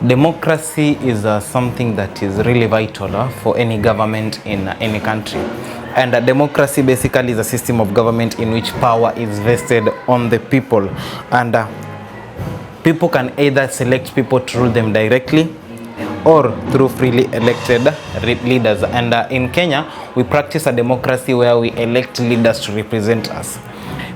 Democracy is something that is really vital for any government in any country. And democracy basically is a system of government in which power is vested on the people. And people can either select people to rule them directly or through freely elected leaders. And in Kenya, we practice a democracy where we elect leaders to represent us.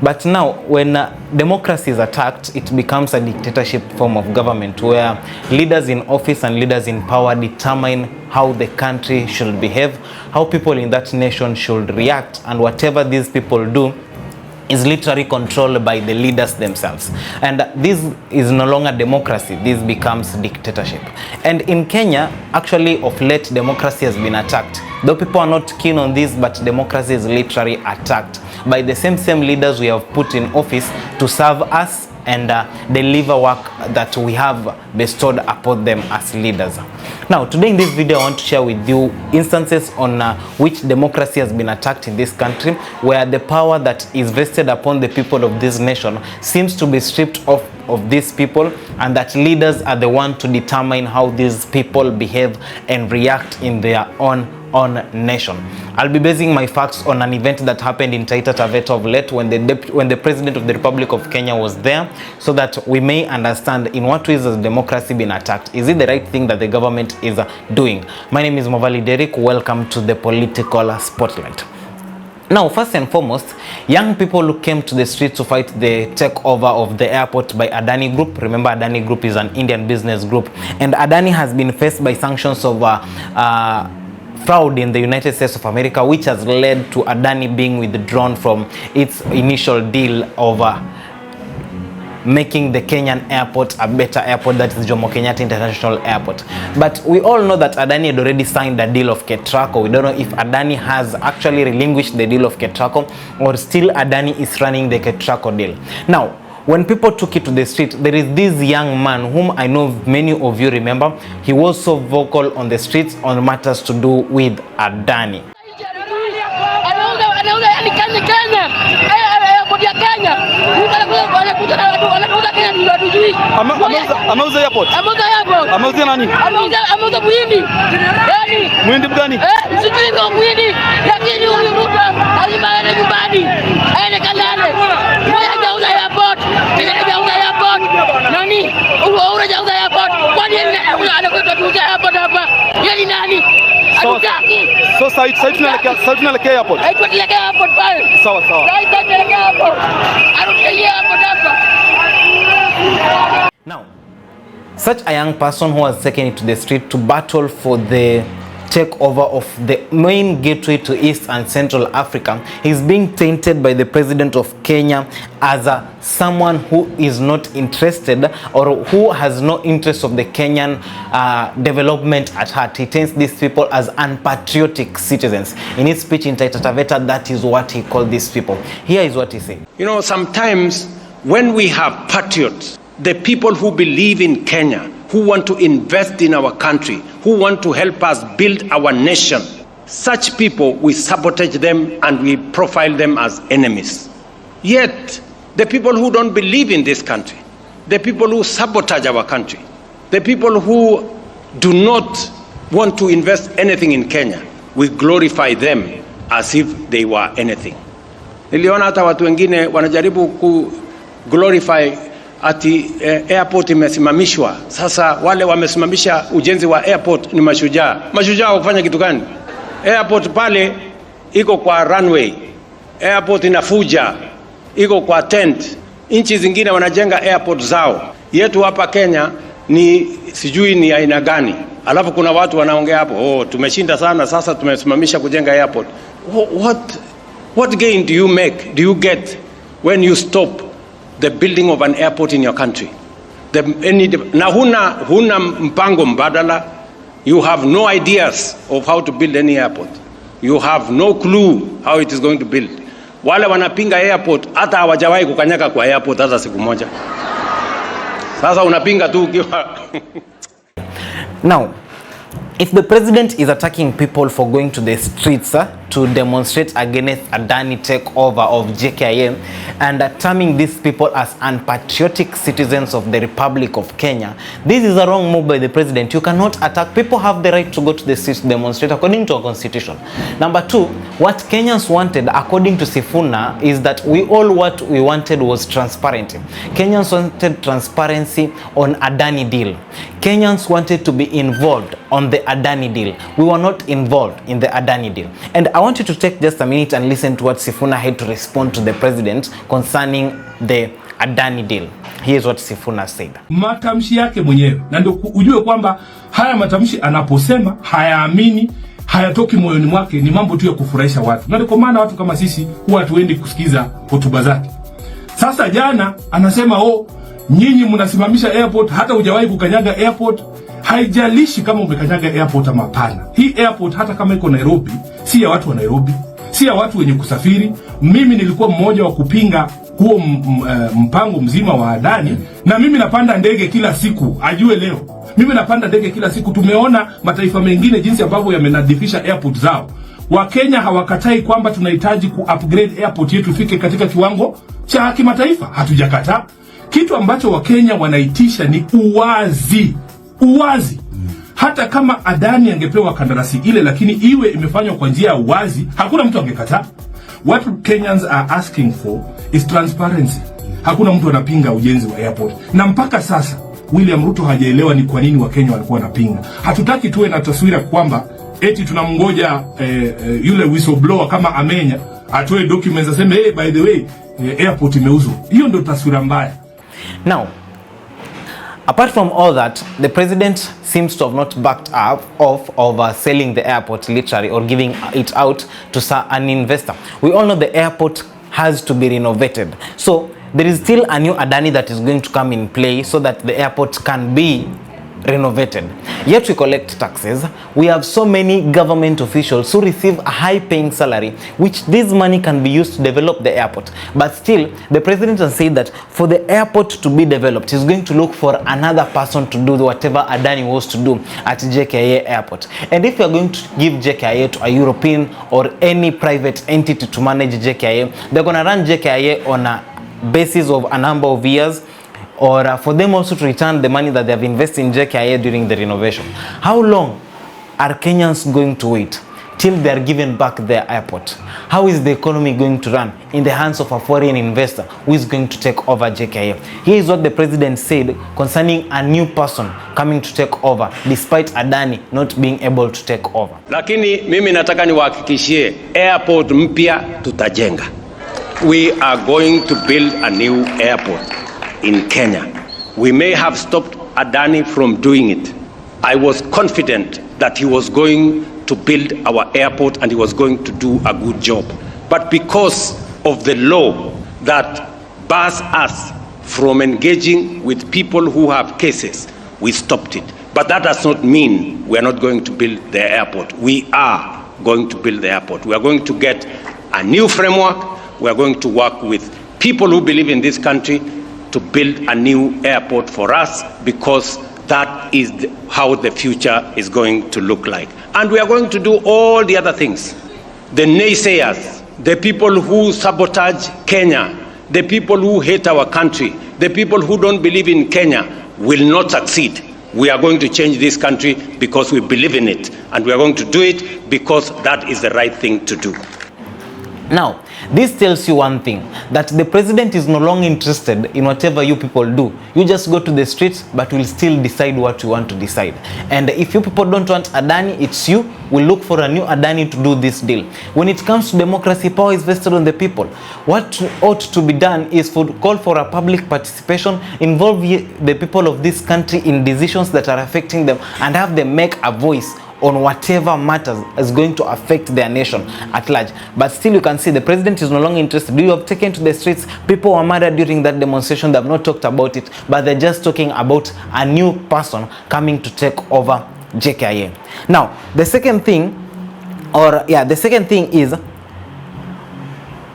But now, when democracy is attacked, it becomes a dictatorship form of government where leaders in office and leaders in power determine how the country should behave, how people in that nation should react, and whatever these people do is literally controlled by the leaders themselves. And this is no longer democracy, this becomes dictatorship. And in Kenya, actually of late, democracy has been attacked. Though people are not keen on this, but democracy is literally attacked by the same leaders we have put in office to serve us and deliver work that we have bestowed upon them as leaders. Now, today in this video, I want to share with you instances on which democracy has been attacked in this country, where the power that is vested upon the people of this nation seems to be stripped off of these people, and that leaders are the one to determine how these people behave and react in their own nation. I'll be basing my facts on an event that happened in Taita Taveta of late when the President of the Republic of Kenya was there, so that we may understand in what ways has democracy been attacked. Is it the right thing that the government is doing? My name is Movali Derek. Welcome to the Political Spotlight. Now, first and foremost, young people who came to the street to fight the takeover of the airport by Adani Group. Remember, Adani Group is an Indian business group, and Adani has been faced by sanctions of fraud in the United States of America, which has led to Adani being withdrawn from its initial deal of making the Kenyan airport a better airport, that is Jomo Kenyatta International Airport. But we all know that Adani had already signed a deal of Ketraco. We don't know if Adani has actually relinquished the deal of Ketraco or still Adani is running the Ketraco deal. Now, when people took it to the street, there is this young man whom I know many of you remember. He was so vocal on the streets on matters to do with Adani. Amauza airport. Amauza nani? Amauza muhindi. Yaani muhindi gani? Sijui kwa muhindi, lakini huyu mtu alimaana nyumbani. Aende kalale. Moja hajauza airport. Hajauza airport. Nani? Unajauza airport. Kwa nini anakuja tuuza airport hapa? Yeye ni nani? So sasa tunaelekea airport. Tunaelekea airport pale. Sawa. Sasa tunaelekea airport. Arudie airport hapa. Now, such a young person who has taken it to the street to battle for the takeover of the main gateway to East and Central Africa is being tainted by the President of Kenya as someone who is not interested or who has no interest of the Kenyan development at heart. He taints these people as unpatriotic citizens. In his speech in Taita Taveta, that is what he called these people. Here is what he said. You know, sometimes when we have patriots, the people who believe in Kenya, who want to invest in our country, who want to help us build our nation, such people, we sabotage them and we profile them as enemies. Yet, the people who don't believe in this country, the people who sabotage our country, the people who do not want to invest anything in Kenya, we glorify them as if they were anything. Niliona hata watu wengine wanajaribu ku glorify ati airport imesimamishwa. Sasa wale wamesimamisha ujenzi wa airport ni mashujaa. Mashujaa wakufanya kitu gani? Airport pale iko kwa runway. Airport inafuja, iko kwa tent. Nchi zingine wanajenga airport zao. Yetu hapa Kenya ni sijui ni aina gani. Alafu kuna watu wanaongea hapo, tumeshinda sana, sasa tumesimamisha kujenga airport. What gain do you make? Do you get when you stop the building of an airport in your country? Na huna mpango mbadala. You have no ideas of how to build any airport. You have no clue how it is going to build. Wale wanapinga airport hata hawajawahi kukanyaga kwa airport hata siku moja. Sasa unapinga tu ukiwa Now, if the president is attacking people for going to the streets to demonstrate against Adani takeover of JKIA and terming these people as unpatriotic citizens of the Republic of Kenya, this is a wrong move by the president. You cannot attack. People have the right to go to the streets to demonstrate according to our constitution. Number two, what Kenyans wanted, according to Sifuna, is that what we wanted was transparency. Kenyans wanted transparency on Adani deal. Kenyans wanted to be involved on the Adani deal. We were not involved in the Adani deal. And I want you to take just a minute and listen to what Sifuna had to respond to the president concerning the Adani deal. Here's what Sifuna said. Matamshi yake mwenyewe. Na ndio ujue kwamba haya matamshi anaposema hayaamini, hayatoki moyoni mwake, ni mambo tu ya kufurahisha watu. Na ndio maana watu kama sisi huwa hatuendi kusikiza hotuba zake. Sasa jana anasema nyinyi mnasimamisha airport, hata hujawahi kukanyaga airport. Haijalishi kama umekanyaga airport ama hapana. Hii airport hata kama iko Nairobi, si ya watu wa Nairobi, si ya watu wenye kusafiri. Mimi nilikuwa mmoja wa kupinga huo mpango mzima wa Adani, na mimi napanda ndege kila siku, ajue leo. Mimi napanda ndege kila siku. Tumeona mataifa mengine jinsi ambavyo yamenadhifisha airport zao. Wakenya hawakatai kwamba tunahitaji ku-upgrade airport yetu ifike katika kiwango cha kimataifa. Hatujakataa. Kitu ambacho Wakenya wanaitisha ni uwazi. Uwazi. Hata kama Adani angepewa kandarasi ile, lakini iwe imefanywa kwa njia ya uwazi, hakuna mtu angekataa. What Kenyans are asking for is transparency. Hakuna mtu anapinga ujenzi wa airport. Na mpaka sasa William Ruto hajaelewa ni kwa nini Wakenya walikuwa wanapinga. Hatutaki tuwe na taswira kwamba eti tunamngoja yule whistleblower kama Amenya atoe documents aseme by the way airport imeuzwa. Hiyo ndio taswira mbaya. Now, apart from all that, the president seems to have not backed up of selling the airport literally or giving it out to an investor. We all know the airport has to be renovated. So there is still a new Adani that is going to come in play so that the airport can be renovated. Yet we collect taxes. We have so many government officials who receive a high-paying salary, which this money can be used to develop the airport. But still, the president has said that for the airport to be developed, he's going to look for another person to do whatever Adani was to do at JKIA airport. And if we are going to give JKIA to a European or any private entity to manage JKIA, they're going to run JKIA on a basis of a number of years, or for them also to return the money that they have invested in JKIA during the renovation. How long are Kenyans going to wait till they are given back their airport? How is the economy going to run in the hands of a foreign investor who is going to take over JKIA? Here is what the president said concerning a new person coming to take over despite Adani not being able to take over. Lakini mimi nataka niwahakikishie airport mpya tutajenga. We are going to build a new airport in Kenya. We may have stopped Adani from doing it. I was confident that he was going to build our airport and he was going to do a good job. But because of the law that bars us from engaging with people who have cases, we stopped it. But that does not mean we are not going to build the airport. We are going to build the airport. We are going to get a new framework. We are going to work with people who believe in this country to build a new airport for us, because that is how the future is going to look like. And we are going to do all the other things. The naysayers, the people who sabotage Kenya, the people who hate our country, the people who don't believe in Kenya will not succeed. We are going to change this country because we believe in it, and we are going to do it because that is the right thing to do. Now, this tells you one thing, that the president is no longer interested in whatever you people do. You just go to the streets, but we'll still decide what you want to decide. And if you people don't want Adani, it's you. We'll look for a new Adani to do this deal. When it comes to democracy, power is vested on the people. What ought to be done is to call for a public participation, involve the people of this country in decisions that are affecting them, and have them make a voice on whatever matters is going to affect their nation at large. But still, you can see the president is no longer interested. You have taken to the streets. People were murdered during that demonstration. They have not talked about it, but they're just talking about a new person coming to take over JKIA. Now, the second thing is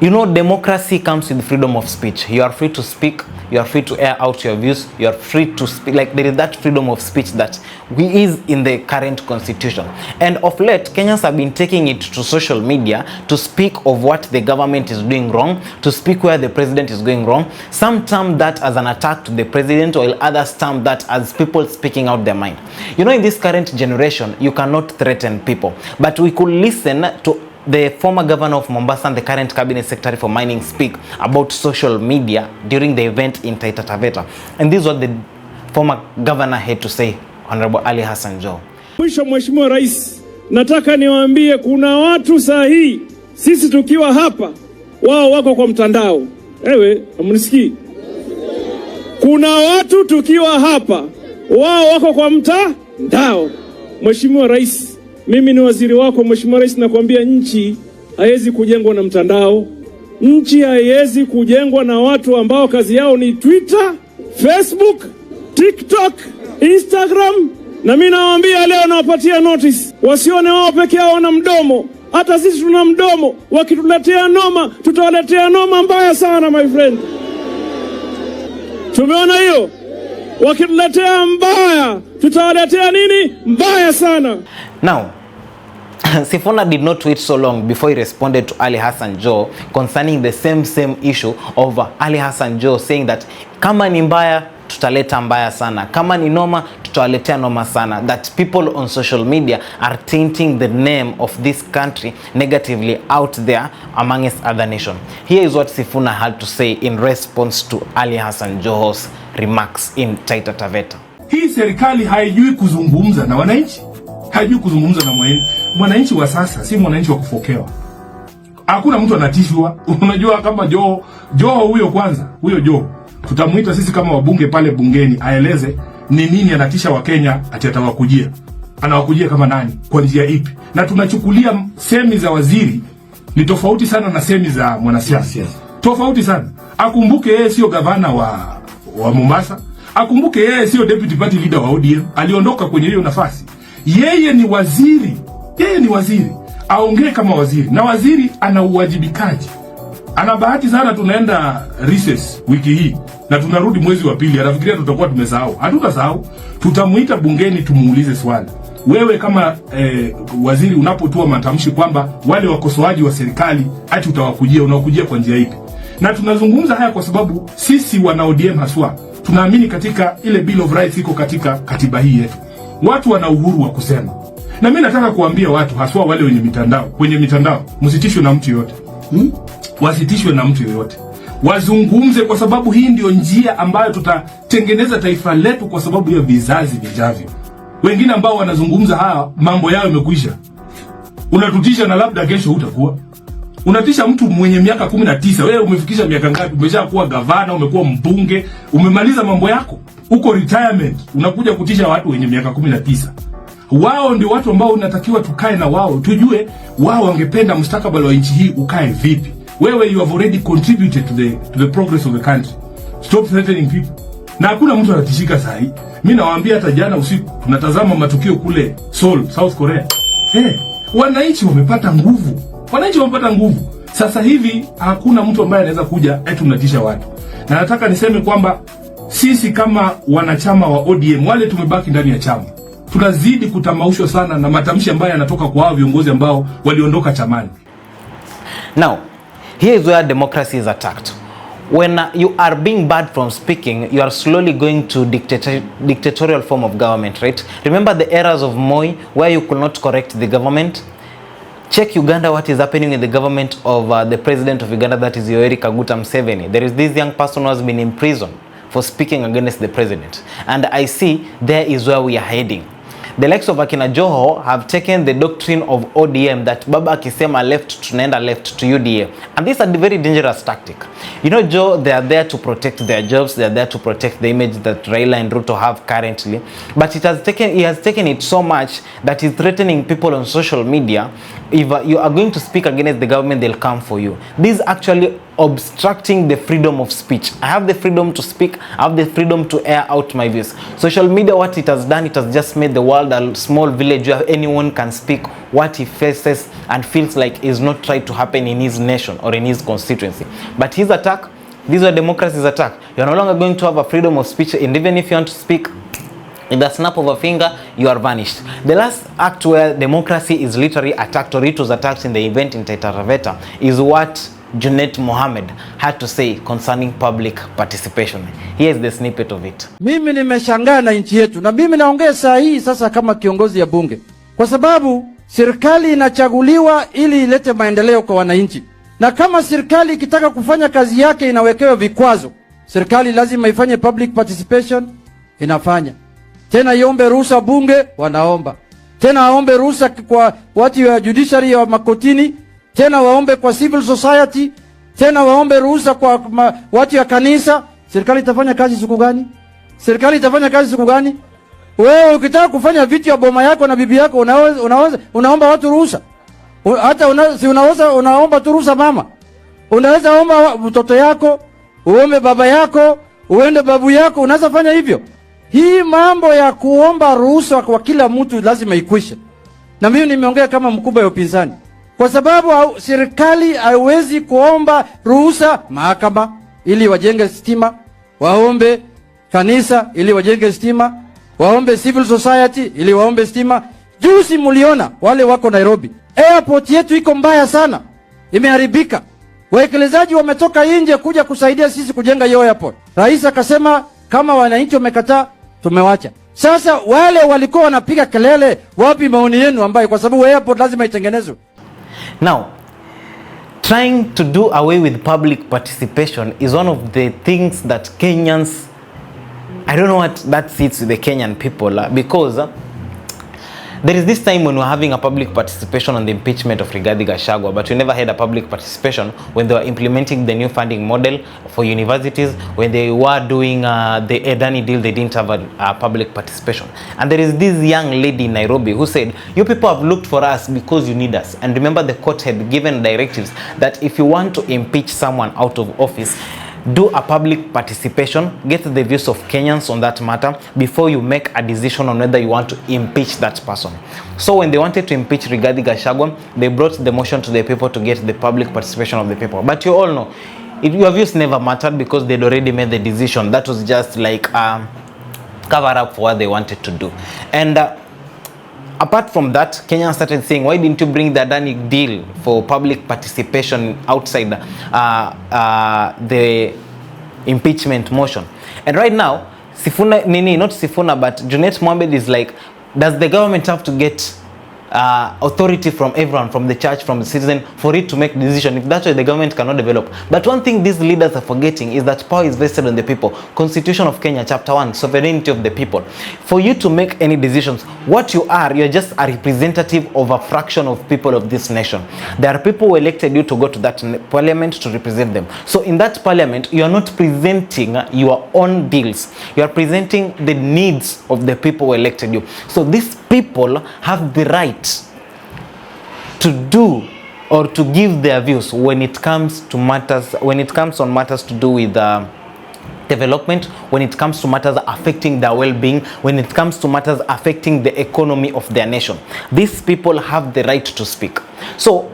You know, democracy comes with freedom of speech. You are free to speak, you are free to air out your views, you are free to speak. Like, there is that freedom of speech that is in the current constitution. And of late, Kenyans have been taking it to social media to speak of what the government is doing wrong, to speak where the president is going wrong. Some term that as an attack to the president, while others term that as people speaking out their mind. You know, in this current generation, you cannot threaten people. But we could listen to the former governor of Mombasa and the current cabinet secretary for mining speak about social media during the event in Taita Taveta. And this is what the former governor had to say, Honorable Ali Hassan Joho. Mwisho, Mheshimiwa Rais, nataka niwaambie kuna watu sahihi, sisi tukiwa hapa, wao wako kwa mtandao. Ewe, amunisikii? Kuna watu tukiwa hapa, wao wako kwa mtandao. Mheshimiwa Rais, mimi ni waziri wako Mheshimiwa Rais, nakwambia nchi haiwezi kujengwa na mtandao. Nchi haiwezi kujengwa na watu ambao kazi yao ni Twitter, Facebook, TikTok, Instagram. Na mimi nawaambia leo, nawapatia notice, wasione wao peke yao wana mdomo. Hata sisi tuna mdomo. Wakituletea noma, tutawaletea noma mbaya sana, my friend. Tumeona hiyo? Wakituletea mbaya, tutawaletea nini? Mbaya sana. Now, Sifuna did not wait so long before he responded to Ali Hassan Joho concerning the same issue of Ali Hassan Joho saying that kama ni mbaya tutaleta mbaya sana, kama ni noma tutawaletea noma sana, that people on social media are tainting the name of this country negatively out there amongst other nations. Here is what Sifuna had to say in response to Ali Hassan Joho's remarks in Taita Taveta. Hii serikali haijui kuzungumza na wananchi. Hajui kuzungumza na mwananchi wa sasa, si mwananchi wa kufokewa. Hakuna mtu anatishwa. Unajua kama Joho huyo, kwanza huyo Joho tutamuita sisi kama wabunge pale bungeni aeleze ni nini anatisha wa Kenya ati atawakujia. Anawakujia kama nani? Kwa njia ipi? Na tunachukulia semi za waziri ni tofauti sana na semi za mwanasiasa. Tofauti sana. Akumbuke yeye sio gavana wa Mombasa. Akumbuke yeye sio deputy party leader wa ODM. Aliondoka kwenye hiyo nafasi. Yeye ni waziri. Aongee kama waziri. Na waziri ana uwajibikaji. Ana bahati sana tunaenda recess wiki hii na tunarudi mwezi wa pili. Anafikiria tutakuwa tumesahau. Hatutasahau. Tutamuita bungeni tumuulize swali. Wewe kama waziri unapotoa matamshi kwamba wale wakosoaji wa serikali ati unawakujia kwa njia ipi? Na tunazungumza haya kwa sababu sisi wana ODM haswa tunaamini katika ile Bill of Rights iko katika katiba hii yetu. Watu wana uhuru wa kusema. Na mimi nataka kuambia watu haswa wale kwenye mitandao, msitishwe na mtu yote. Wasitishwe na mtu yote. Wazungumze kwa sababu hii ndio njia ambayo tutatengeneza taifa letu kwa sababu ya vizazi vijavyo. Wengine ambao wanazungumza haya mambo yao yamekwisha. Unatutisha na labda kesho utakuwa. Unatisha mtu mwenye miaka 19. Wewe umefikisha miaka ngapi? Umeshakuwa gavana, umekuwa mbunge, umemaliza mambo yako. Uko retirement, unakuja kutisha watu wenye miaka 19. Wao ndio watu ambao unatakiwa tukae na wao, tujue wao wangependa mustakabali wa nchi hii ukae vipi. Wewe you have already contributed to the progress of the country. Stop threatening people. Na hakuna mtu anatishika sahi. Mimi nawaambia hata jana usiku tunatazama matukio kule Seoul, South Korea. Wananchi wamepata nguvu. Sasa hivi hakuna mtu ambaye anaweza kuja eti unatisha watu. Na nataka niseme kwamba sisi kama wanachama wa ODM wale tumebaki ndani ya chama, tunazidi kutamaushwa sana na matamshi ambayo yanatoka kwa hao viongozi ambao waliondoka chamani. Now, here is where democracy is attacked. When you are being bad from speaking, you are slowly going to dictatorial form of government, right? Remember the eras of Moi where you could not correct the government? Check Uganda, what is happening in the government of the president of Uganda, that is Yoweri Kaguta Museveni. There is this young person who has been in prison for speaking against the president. And I see there is where we are heading. The likes of Akina Joho have taken the doctrine of ODM that Baba akisema left tunaenda left to UDA. And this is a very dangerous tactic. You know, Joe, they are there to protect their jobs. They are there to protect the image that Raila and Ruto have currently. But he has taken it so much that he's threatening people on social media. If you are going to speak against the government, they'll come for you. This is actually obstructing the freedom of speech. I have the freedom to speak, I have the freedom to air out my views. Social media, what it has done, it has just made the world a small village where anyone can speak what he faces and feels like is not trying to happen in his nation or in his constituency. But his attack, these are democracy's attack. You're no longer going to have a freedom of speech, and even if you want to speak, in the snap of a finger, you are vanished. The last act where democracy is literally attacked, or it was attacked in the event in Taita Taveta, is what Junet Mohammed had to say concerning public participation. Here is the snippet of it. Mimi nimeshangaa na nchi yetu, na mimi naongea saa hii sasa kama kiongozi ya bunge, kwa sababu serikali inachaguliwa ili ilete maendeleo kwa wananchi, na kama serikali ikitaka kufanya kazi yake inawekewa vikwazo. Serikali lazima ifanye public participation, inafanya. Tena iombe ruhusa bunge, wanaomba. Tena waombe ruhusa kwa watu wa judiciary wa makotini, tena waombe kwa civil society, tena waombe ruhusa kwa watu wa kanisa. Serikali itafanya kazi siku gani? Serikali itafanya kazi siku gani? Wewe ukitaka kufanya vitu ya boma yako na bibi yako, unaomba watu ruhusa. Hata unaomba tu ruhusa mama. Unaweza omba mtoto yako, uombe baba yako, uende babu yako, unaweza fanya hivyo. Hii mambo ya kuomba ruhusa kwa kila mtu lazima ikwishe. Na mimi nimeongea kama mkubwa wa upinzani. Kwa sababu serikali haiwezi kuomba ruhusa mahakama ili wajenge stima, waombe kanisa ili wajenge stima, waombe civil society ili waombe stima. Juzi muliona wale wako Nairobi. Airport yetu iko mbaya sana. Imeharibika. Waekelezaji wametoka nje kuja kusaidia sisi kujenga hiyo airport. Rais akasema kama wananchi wamekataa, tumewacha. Sasa wale walikuwa wanapiga kelele, wapi maoni yenu ambayo kwa sababu airport lazima itengenezwe? Now, trying to do away with public participation is one of the things that Kenyans, I don't know what that sits with the Kenyan people, because there is this time when we're having a public participation on the impeachment of Rigathi Gachagua, but we never had a public participation when they were implementing the new funding model for universities. When they were doing the Adani deal, they didn't have a public participation. And there is this young lady in Nairobi who said, you people have looked for us because you need us. And remember, the court had given directives that if you want to impeach someone out of office, do a public participation, get the views of Kenyans on that matter before you make a decision on whether you want to impeach that person. So when they wanted to impeach Rigathi Gachagua, they brought the motion to the people to get the public participation of the people. But you all know, your views never mattered because they'd already made the decision. That was just like a cover up for what they wanted to do. And apart from that, Kenyans started saying, why didn't you bring the Adani deal for public participation outside the impeachment motion? And right now, not Sifuna, but Junet Mohammed is like, does the government have to get authority from everyone, from the church, from the citizen, for it to make decision? If that's why the government cannot develop. But one thing these leaders are forgetting is that power is vested on the people. Constitution of Kenya, chapter 1, sovereignty of the people. For you to make any decisions, what you are, you're just a representative of a fraction of people of this nation. There are people who elected you to go to that parliament to represent them. So in that parliament, you are not presenting your own bills. You are presenting the needs of the people who elected you. So these people have the right to do or to give their views when it comes to matters, when it comes on matters to do with development, when it comes to matters affecting their well-being, when it comes to matters affecting the economy of their nation. These people have the right to speak. So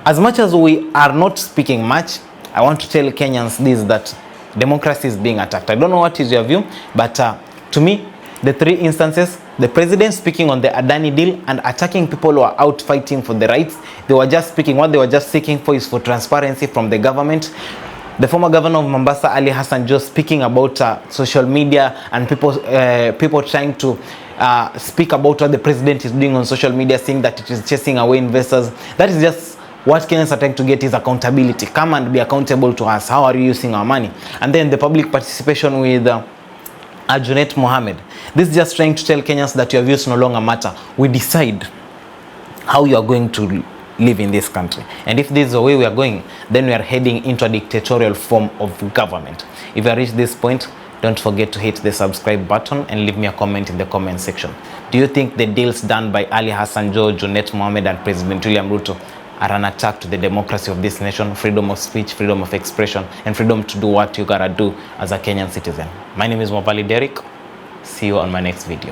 as much as we are not speaking much, I want to tell Kenyans this, that democracy is being attacked. I don't know what is your view, but to me, the three instances, the president speaking on the Adani deal and attacking people who are out fighting for the rights, they were just speaking, what they were just seeking for is for transparency from the government. The former governor of Mombasa, Ali Hassan Joho, speaking about social media and people trying to speak about what the president is doing on social media, saying that it is chasing away investors. That is just what Kenyans are trying to get, is accountability. Come and be accountable to us. How are you using our money? And then the public participation with Junet Mohammed. This is just trying to tell Kenyans that your views no longer matter. We decide how you are going to live in this country. And if this is the way we are going, then we are heading into a dictatorial form of government. If you have reached this point, don't forget to hit the subscribe button and leave me a comment in the comment section. Do you think the deals done by Ali Hassan Joho, Junet Mohammed and President William Ruto are an attack to the democracy of this nation, freedom of speech, freedom of expression, and freedom to do what you gotta do as a Kenyan citizen. My name is Mwapali Derek. See you on my next video.